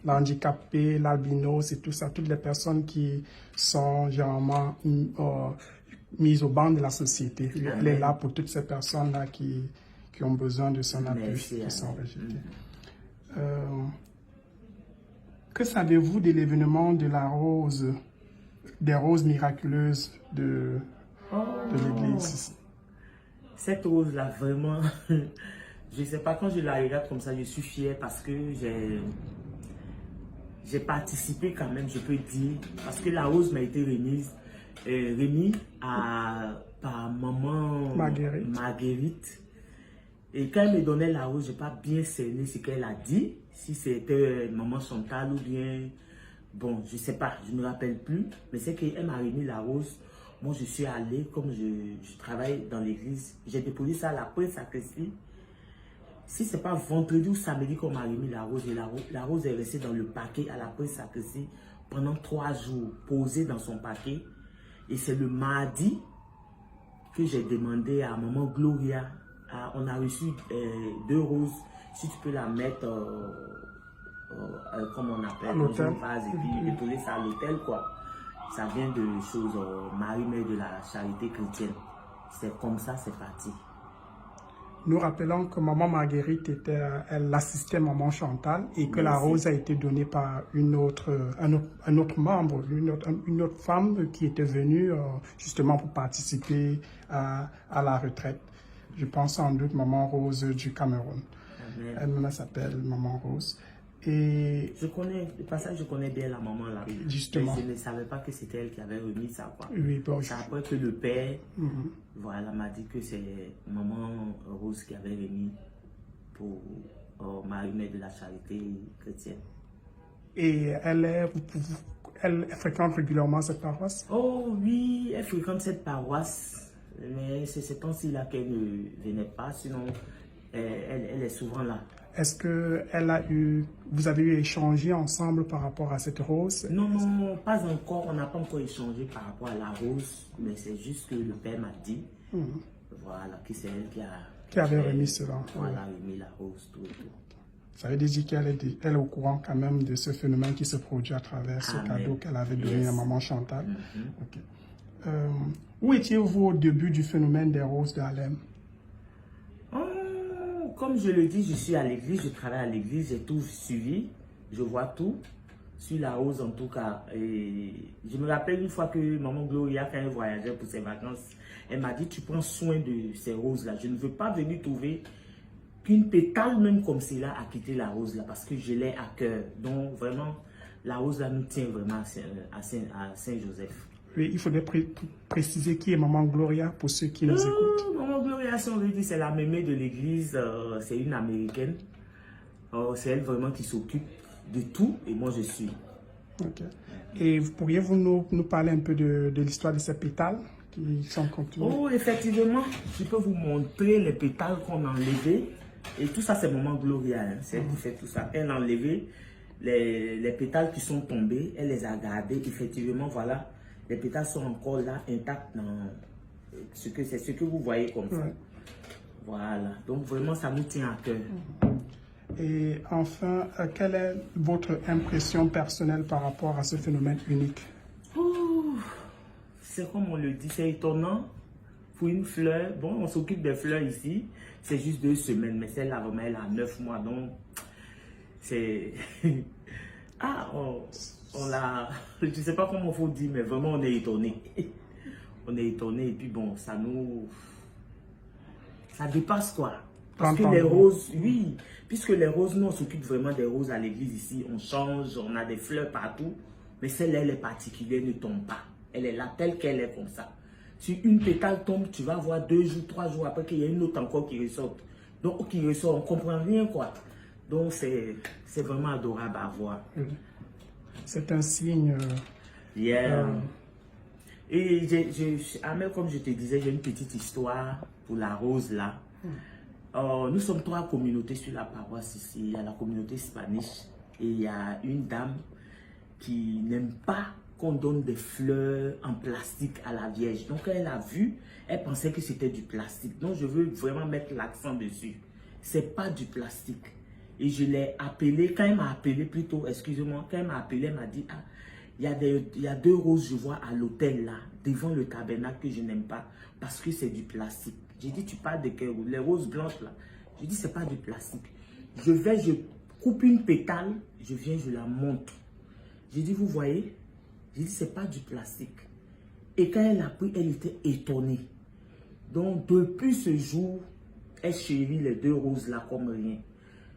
l'handicapé, l'albinos et tout ça, toutes les personnes qui sont généralement mises au banc de la société. Elle est là pour toutes ces personnes-là qui ont besoin de son appui, qui sont rejetées. Que savez-vous de l'événement de la rose, des roses miraculeuses de l'Église? Cette rose-là, vraiment, je ne sais pas, quand je la regarde comme ça, je suis fière parce que j'ai participé quand même, je peux dire, parce que la rose m'a été remise par maman Marguerite. Et quand elle me donnait la rose, je n'ai pas bien cerné ce qu'elle a dit, si c'était maman Chantal ou bien, bon, je ne sais pas, je ne me rappelle plus, mais c'est qu'elle m'a remis la rose. Moi, je suis allée, comme je travaille dans l'église, j'ai déposé ça à la Saint-Sacristie. Si ce n'est pas vendredi ou samedi qu'on m'a remis la rose, et la rose est restée dans le paquet à la Saint-Sacristie pendant 3 jours, posée dans son paquet. Et c'est le mardi que j'ai demandé à maman Gloria, on a reçu 2 roses, si tu peux la mettre, comme on appelle, dans une vase, et puis déposer ça à l'hôtel, quoi. Ça vient de choses, Marie-Mère de la Charité chrétienne. C'est comme ça, c'est parti. Nous rappelons que maman Marguerite elle assistait maman Chantal et que la rose a été donnée par un autre membre, une autre femme qui était venue justement pour participer à la retraite. Je pense sans doute maman Rose du Cameroun. Elle s'appelle maman Rose. Et je connais bien la maman là. Justement. Mais je ne savais pas que c'était elle qui avait remis ça, quoi. Oui, bon, c'est après que le père voilà, m'a dit que c'est maman Rose qui avait remis pour Marie-Mère de la Charité chrétienne. Et elle fréquente régulièrement cette paroisse? Oh oui, elle fréquente cette paroisse. Mais c'est ce temps-ci là qu'elle ne venait pas, sinon elle est souvent là. Est-ce que vous avez échangé ensemble par rapport à cette rose? Non, pas encore. On n'a pas encore échangé par rapport à la rose, mais c'est juste que le père m'a dit, voilà, que c'est elle qui avait remis cela. Voilà, remis la rose, tout et tout. Ça veut dire qu'elle est au courant quand même de ce phénomène qui se produit à travers ce cadeau qu'elle avait donné à maman Chantal. Okay. Où étiez-vous au début du phénomène des roses d'Harlem? Comme je le dis, je suis à l'église, je travaille à l'église, j'ai tout suivi, je vois tout, sur la rose en tout cas. Et je me rappelle une fois que maman Gloria, quand elle voyageait pour ses vacances, elle m'a dit, tu prends soin de ces roses-là. Je ne veux pas venir trouver qu'une pétale même comme celle-là a quitté la rose-là, parce que je l'ai à cœur. Donc vraiment, la rose-là nous tient vraiment à Saint-Joseph. Oui, il faudrait préciser qui est maman Gloria pour ceux qui nous écoutent. Maman Gloria, si on veut dire, c'est la mémé de l'église, c'est une américaine. C'est elle vraiment qui s'occupe de tout et moi je suis. Ok. Et pourriez-vous nous parler un peu de l'histoire de ces pétales qui sont contenus? Oh, effectivement, je peux vous montrer les pétales qu'on a enlevés. Et tout ça, c'est maman Gloria, hein. C'est elle qui fait tout ça. Elle a enlevé les pétales qui sont tombés, elle les a gardés. Effectivement, voilà. Les pétales sont encore là, intacts dans ce que vous voyez comme ça. Voilà. Donc vraiment, ça nous tient à cœur. Et enfin, quelle est votre impression personnelle par rapport à ce phénomène unique? C'est comme on le dit, c'est étonnant. Pour une fleur, bon, on s'occupe des fleurs ici, c'est juste 2 semaines, mais celle-là, vraiment, elle a 9 mois. Donc, c'est... je ne sais pas comment il faut dire, mais vraiment on est étonné. On est étonné et puis bon, ça dépasse quoi. Parce que les roses, oui, puisque les roses, nous on s'occupe vraiment des roses à l'église ici, on change, on a des fleurs partout, mais celle-là, elle est particulière, ne tombe pas. Elle est là telle qu'elle est comme ça. Si une pétale tombe, tu vas voir 2 jours, 3 jours après qu'il y a une autre encore qui ressort. Donc, qui ressort, on ne comprend rien quoi. Donc, c'est vraiment adorable à voir. C'est un signe. Et Amel, comme je te disais, j'ai une petite histoire pour la rose là. Nous sommes 3 communautés sur la paroisse ici. Il y a la communauté hispanique et il y a une dame qui n'aime pas qu'on donne des fleurs en plastique à la Vierge. Donc elle a vu, elle pensait que c'était du plastique. Donc je veux vraiment mettre l'accent dessus. C'est pas du plastique. Et je l'ai appelé, quand elle m'a appelé plutôt, excusez-moi, quand elle m'a appelé, elle m'a dit, ah, il y a 2 roses, je vois, à l'hôtel là, devant le tabernacle que je n'aime pas, parce que c'est du plastique. J'ai dit, tu parles de quelles roses? Les roses blanches là. J'ai dit, c'est pas du plastique. Je coupe une pétale, je viens, je la montre. J'ai dit, vous voyez? J'ai dit, c'est pas du plastique. Et quand elle a pris, elle était étonnée. Donc, depuis ce jour, elle chérit les 2 roses là comme rien.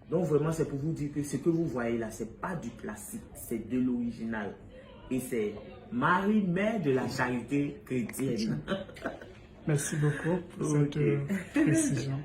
Donc, vraiment, c'est pour vous dire que ce que vous voyez là, c'est pas du plastique, c'est de l'original. Et c'est Marie, mère de la charité chrétienne. Merci beaucoup pour cette précision.